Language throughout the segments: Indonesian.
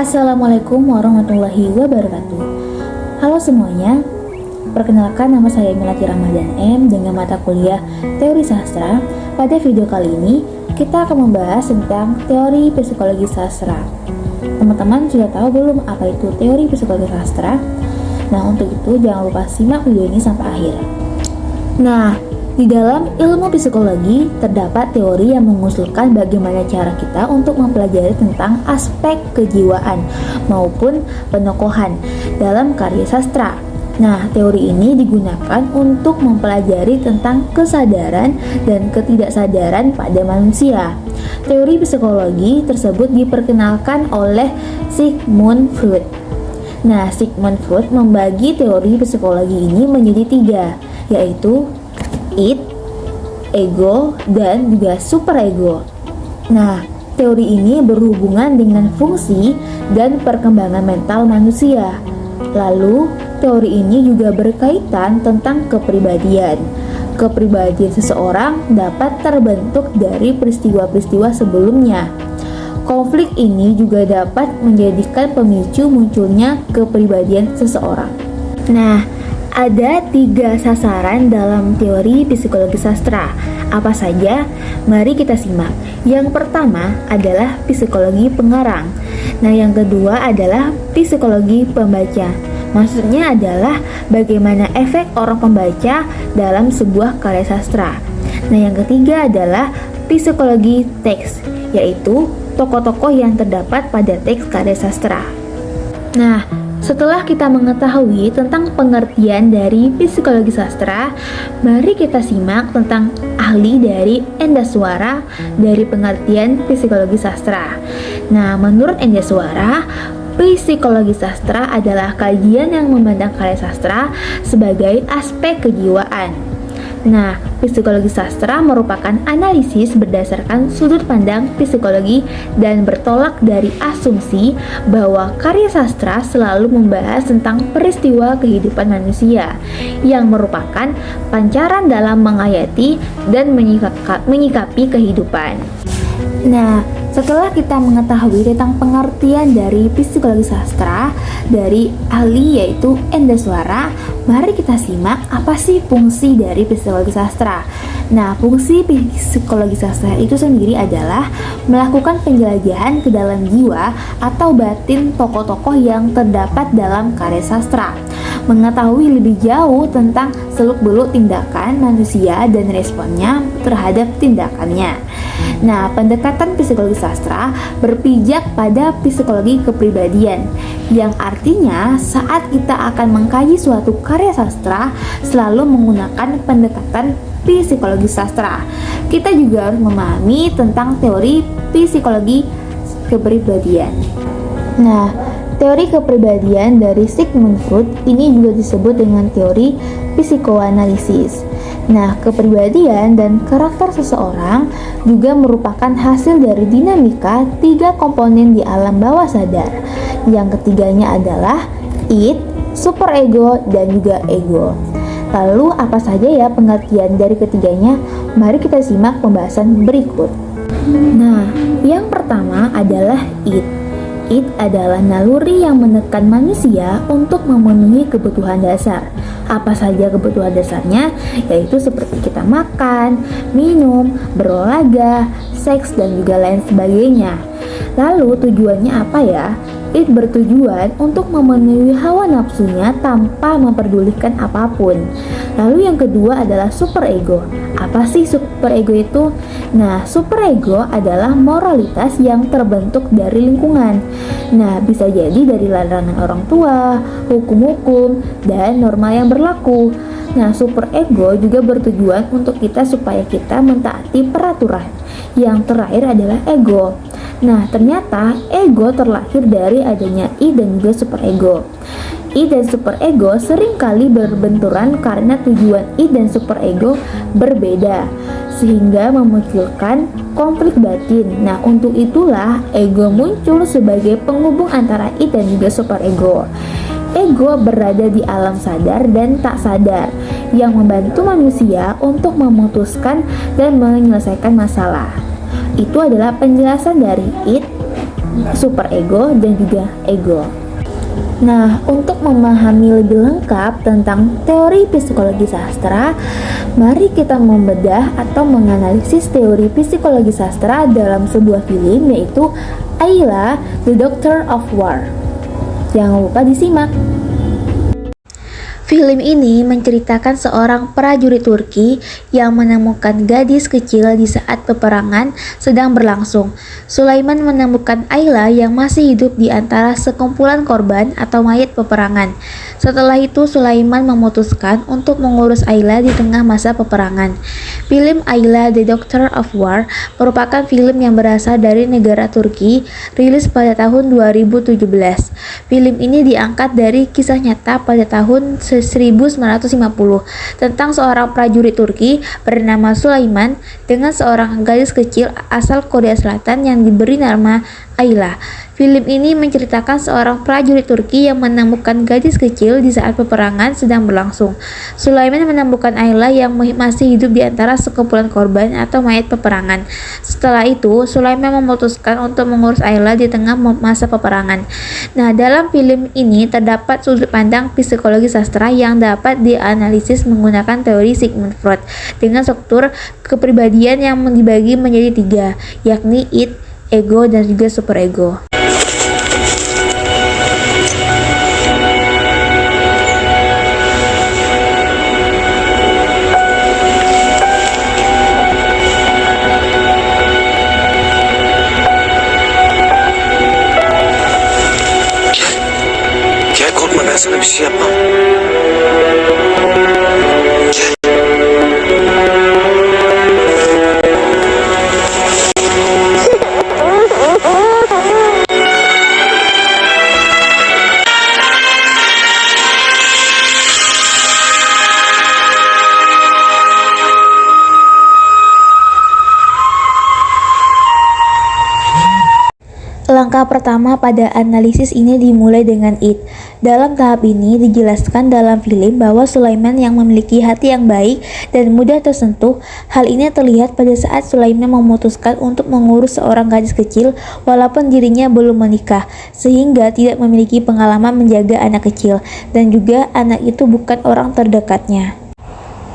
Assalamualaikum warahmatullahi wabarakatuh. Halo semuanya, perkenalkan nama saya Melati Ramadan M dengan mata kuliah Teori Sastra. Pada video kali ini, kita akan membahas tentang teori psikologi sastra. Teman-teman sudah tahu belum apa itu teori psikologi sastra? Nah, untuk itu jangan lupa simak video ini sampai akhir. Nah, di dalam ilmu psikologi terdapat teori yang mengusulkan bagaimana cara kita untuk mempelajari tentang aspek kejiwaan maupun penokohan dalam karya sastra. Nah, teori ini digunakan untuk mempelajari tentang kesadaran dan ketidaksadaran pada manusia. Teori psikologi tersebut diperkenalkan oleh Sigmund Freud. Nah, Sigmund Freud membagi teori psikologi ini menjadi 3, yaitu id, ego, dan juga superego. Nah, teori ini berhubungan dengan fungsi dan perkembangan mental manusia. Lalu, teori ini juga berkaitan tentang kepribadian. Kepribadian seseorang dapat terbentuk dari peristiwa-peristiwa sebelumnya. Konflik ini juga dapat menjadikan pemicu munculnya kepribadian seseorang. Nah, ada 3 sasaran dalam teori psikologi sastra. Apa saja? Mari kita simak. Yang pertama adalah psikologi pengarang. Nah, yang kedua adalah psikologi pembaca. Maksudnya adalah bagaimana efek orang pembaca dalam sebuah karya sastra. Nah, yang ketiga adalah psikologi teks, yaitu tokoh-tokoh yang terdapat pada teks karya sastra. Nah, setelah kita mengetahui tentang pengertian dari psikologi sastra, mari kita simak tentang ahli dari Endaswara dari pengertian psikologi sastra. Nah, menurut Endaswara, psikologi sastra adalah kajian yang memandang karya sastra sebagai aspek kejiwaan. Nah, psikologi sastra merupakan analisis berdasarkan sudut pandang psikologi dan bertolak dari asumsi bahwa karya sastra selalu membahas tentang peristiwa kehidupan manusia yang merupakan pancaran dalam menghayati dan menyikapi kehidupan. Nah, setelah kita mengetahui tentang pengertian dari psikologi sastra dari ahli yaitu Endaswara, mari kita simak apa sih fungsi dari psikologi sastra. Nah, fungsi psikologi sastra itu sendiri adalah melakukan penjelajahan ke dalam jiwa atau batin tokoh-tokoh yang terdapat dalam karya sastra, mengetahui lebih jauh tentang seluk-beluk tindakan manusia dan responnya terhadap tindakannya. Nah, pendekatan psikologi sastra berpijak pada psikologi kepribadian, yang artinya saat kita akan mengkaji suatu karya sastra selalu menggunakan pendekatan psikologi sastra. Kita juga harus memahami tentang teori psikologi kepribadian. Nah, teori kepribadian dari Sigmund Freud ini juga disebut dengan teori psikoanalisis. Nah, kepribadian dan karakter seseorang juga merupakan hasil dari dinamika 3 komponen di alam bawah sadar. Yang ketiganya adalah id, superego, dan juga ego. Lalu apa saja ya pengertian dari ketiganya? Mari kita simak pembahasan berikut. Nah, yang pertama adalah id. Id adalah naluri yang menekan manusia untuk memenuhi kebutuhan dasar. Apa saja kebutuhan dasarnya? Yaitu seperti kita makan, minum, berolahraga, seks, dan juga lain sebagainya. Lalu tujuannya apa ya? Id bertujuan untuk memenuhi hawa nafsunya tanpa memperdulikan apapun. Lalu yang kedua adalah superego. Apa sih superego itu? Nah, superego adalah moralitas yang terbentuk dari lingkungan. Nah, bisa jadi dari larangan orang tua, hukum-hukum, dan norma yang berlaku. Nah, superego juga bertujuan untuk kita supaya kita mentaati peraturan. Yang terakhir adalah ego. Nah, ternyata ego terlahir dari adanya id dan juga superego. Id dan superego seringkali berbenturan karena tujuan id dan superego berbeda, sehingga memunculkan konflik batin. Nah, untuk itulah ego muncul sebagai penghubung antara id dan juga superego. Ego berada di alam sadar dan tak sadar yang membantu manusia untuk memutuskan dan menyelesaikan masalah. Itu adalah penjelasan dari id, super ego, dan juga ego. Nah, untuk memahami lebih lengkap tentang teori psikologi sastra, mari kita membedah atau menganalisis teori psikologi sastra dalam sebuah film, yaitu Ayla, The Doctor of War. Jangan lupa disimak. Film ini menceritakan seorang prajurit Turki yang menemukan gadis kecil di saat peperangan sedang berlangsung. Sulaiman menemukan Ayla yang masih hidup di antara sekumpulan korban atau mayat peperangan. Setelah itu, Sulaiman memutuskan untuk mengurus Ayla di tengah masa peperangan. Film Ayla, The Doctor of War merupakan film yang berasal dari negara Turki, rilis pada tahun 2017. Film ini diangkat dari kisah nyata pada tahun 1950 tentang seorang prajurit Turki bernama Sulaiman dengan seorang gadis kecil asal Korea Selatan yang diberi nama Ayla. Film ini menceritakan seorang prajurit Turki yang menemukan gadis kecil di saat peperangan sedang berlangsung. Sulaiman menemukan Ayla yang masih hidup di antara sekumpulan korban atau mayat peperangan. Setelah itu, Sulaiman memutuskan untuk mengurus Ayla di tengah masa peperangan. Nah, dalam film ini terdapat sudut pandang psikologi sastra yang dapat dianalisis menggunakan teori Sigmund Freud dengan struktur kepribadian yang dibagi menjadi 3, yakni id, ego, dan juga superego. Gel korkma, ben sana bir şey yapmam. Langkah pertama pada analisis ini dimulai dengan id. Dalam tahap ini dijelaskan dalam film bahwa Sulaiman yang memiliki hati yang baik dan mudah tersentuh. Hal ini terlihat pada saat Sulaiman memutuskan untuk mengurus seorang gadis kecil walaupun dirinya belum menikah, sehingga tidak memiliki pengalaman menjaga anak kecil, dan juga anak itu bukan orang terdekatnya.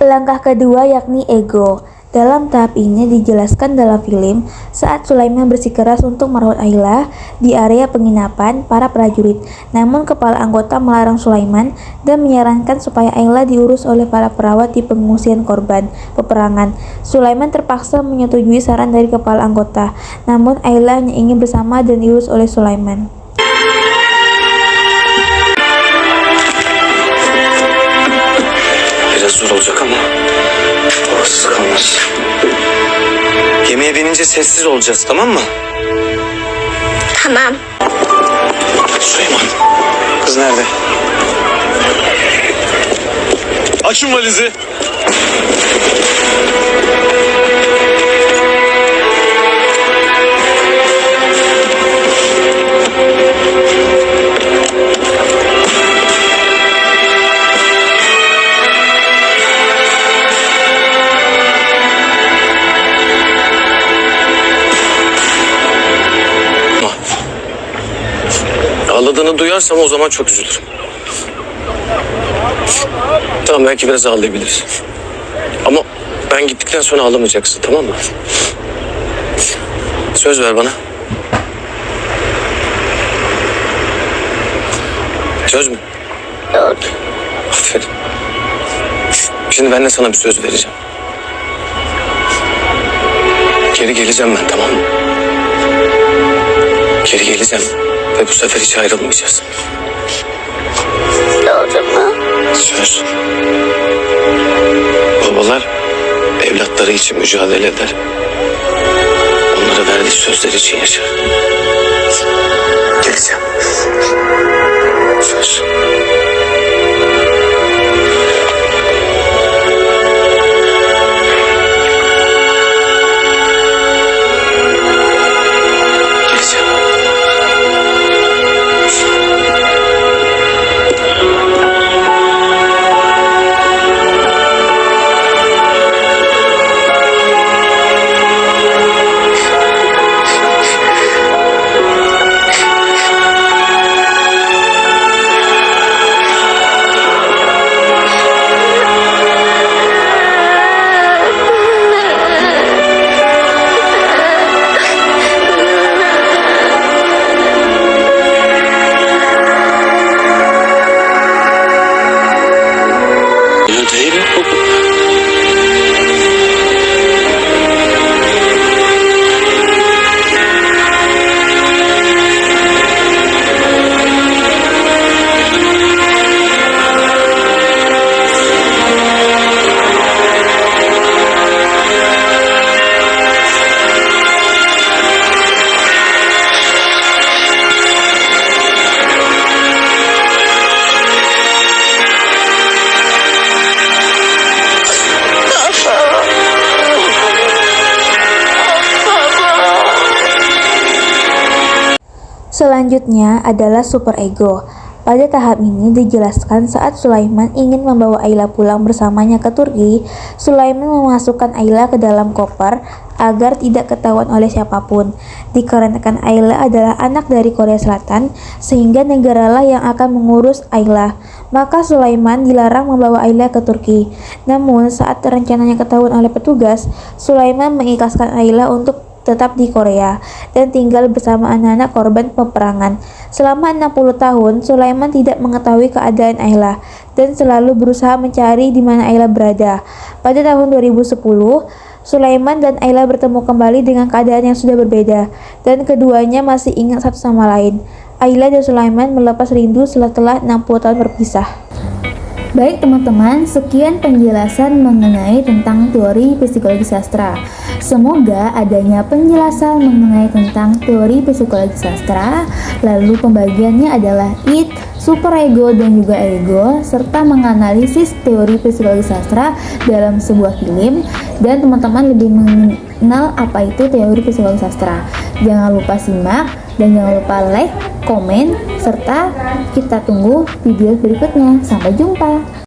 Langkah kedua yakni ego. Dalam tahap ini dijelaskan dalam film saat Sulaiman bersikeras untuk merawat Ayla di area penginapan para prajurit. Namun kepala anggota melarang Sulaiman dan menyarankan supaya Ayla diurus oleh para perawat di pengungsian korban peperangan. Sulaiman terpaksa menyetujui saran dari kepala anggota, namun Ayla hanya ingin bersama dan diurus oleh Sulaiman. Biraz zor olacak ama orası kalmaz. Gemiye binince sessiz olacağız, tamam mı? Tamam. Süleyman, kız nerede? Açın valizi. Ağladığını duyarsam o zaman çok üzülürüm. Tamam, belki biraz ağlayabiliriz. Ama ben gittikten sonra ağlamayacaksın, tamam mı? Söz ver bana. Söz mü? Söz. Aferin. Şimdi ben de sana bir söz vereceğim. Geri geleceğim ben, tamam mı? Geri geleceğim. Ve bu sefer hiç ayrılmayacağız. Söz mü? Söz. Babalar evlatları için mücadele eder. Onlara verdiği sözler için yaşar. Geleceğim. Söz. Selanjutnya adalah superego. Pada tahap ini dijelaskan saat Sulaiman ingin membawa Ayla pulang bersamanya ke Turki, Sulaiman memasukkan Ayla ke dalam koper agar tidak ketahuan oleh siapapun. Dikarenakan Ayla adalah anak dari Korea Selatan, sehingga negaralah yang akan mengurus Ayla. Maka Sulaiman dilarang membawa Ayla ke Turki. Namun saat rencananya ketahuan oleh petugas, Sulaiman mengikhlaskan Ayla untuk tetap di Korea dan tinggal bersama anak-anak korban peperangan. Selama 60 tahun, Sulaiman tidak mengetahui keadaan Ayla dan selalu berusaha mencari di mana Ayla berada. Pada tahun 2010, Sulaiman dan Ayla bertemu kembali dengan keadaan yang sudah berbeda dan keduanya masih ingat satu sama lain. Ayla dan Sulaiman melepas rindu setelah 60 tahun berpisah. Baik teman-teman, sekian penjelasan mengenai tentang teori psikologi sastra. Semoga adanya penjelasan mengenai tentang teori psikologi sastra, lalu pembagiannya adalah id, superego, dan juga ego, serta menganalisis teori psikologi sastra dalam sebuah film, dan teman-teman lebih mengenal apa itu teori psikologi sastra. Jangan lupa simak, dan jangan lupa like, komen, serta kita tunggu video berikutnya. Sampai jumpa.